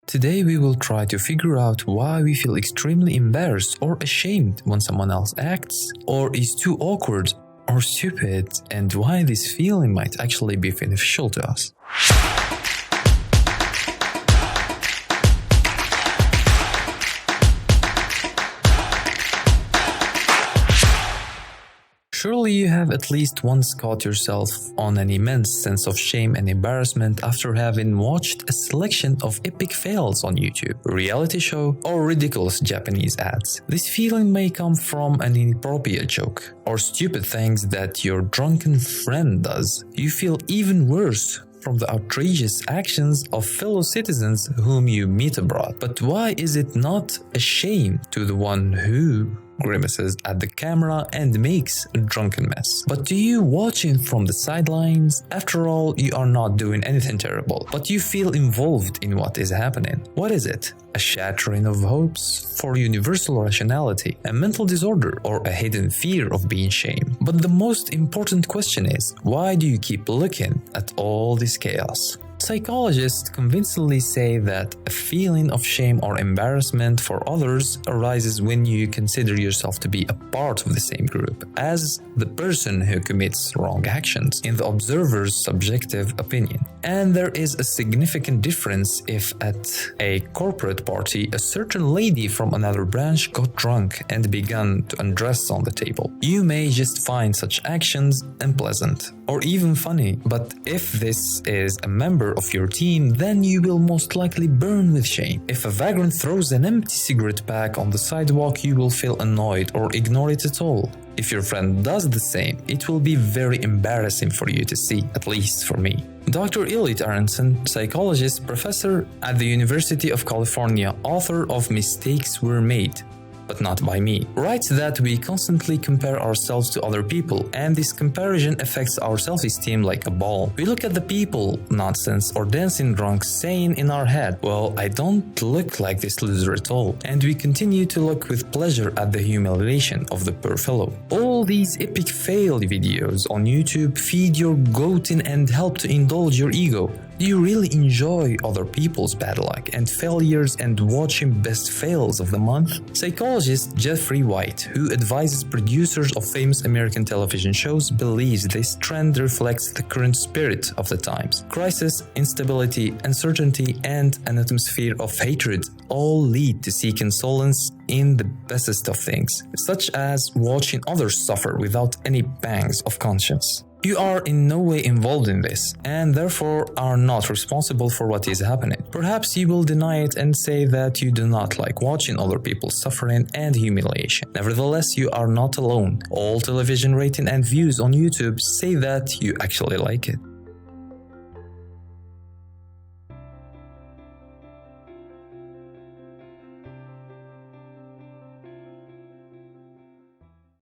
Today we will try to figure out why we feel extremely embarrassed or ashamed when someone else acts, or is too awkward or stupid, and why this feeling might actually be beneficial to us. Surely you have at least once caught yourself on an immense sense of shame and embarrassment after having watched a selection of epic fails on YouTube, a reality show, or ridiculous Japanese ads. This feeling may come from an inappropriate joke or stupid things that your drunken friend does. You feel even worse from the outrageous actions of fellow citizens whom you meet abroad. But why is it not a shame to the one who grimaces at the camera and makes a drunken mess? But to you watching from the sidelines, after all, you are not doing anything terrible, but you feel involved in what is happening. What is it? A shattering of hopes for universal rationality, a mental disorder, or a hidden fear of being shamed? But the most important question is, why do you keep looking at all this chaos? Psychologists convincingly say that a feeling of shame or embarrassment for others arises when you consider yourself to be a part of the same group as the person who commits wrong actions, in the observer's subjective opinion. And there is a significant difference if at a corporate party a certain lady from another branch got drunk and began to undress on the table. You may just find such actions unpleasant or even funny, but if this is a member of your team, then you will most likely burn with shame. If a vagrant throws an empty cigarette pack on the sidewalk, you will feel annoyed or ignore it at all. If your friend does the same, it will be very embarrassing for you to see, at least for me. Dr. Elliot Aronson, psychologist, professor at the University of California, author of Mistakes Were Made, but not by me, writes that we constantly compare ourselves to other people, and this comparison affects our self-esteem like a ball. We look at the people, nonsense, or dancing drunk saying in our head, well, I don't look like this loser at all, and we continue to look with pleasure at the humiliation of the poor fellow. All these epic fail videos on YouTube feed your goating and help to indulge your ego. Do you really enjoy other people's bad luck and failures and watching best fails of the month? Psychologist Jeffrey White, who advises producers of famous American television shows, believes this trend reflects the current spirit of the times. Crisis, instability, uncertainty, and an atmosphere of hatred all lead to seeking solace in the bestest of things, such as watching others suffer without any pangs of conscience. You are in no way involved in this, and therefore are not responsible for what is happening. Perhaps you will deny it and say that you do not like watching other people suffering and humiliation. Nevertheless, you are not alone. All television rating and views on YouTube say that you actually like it.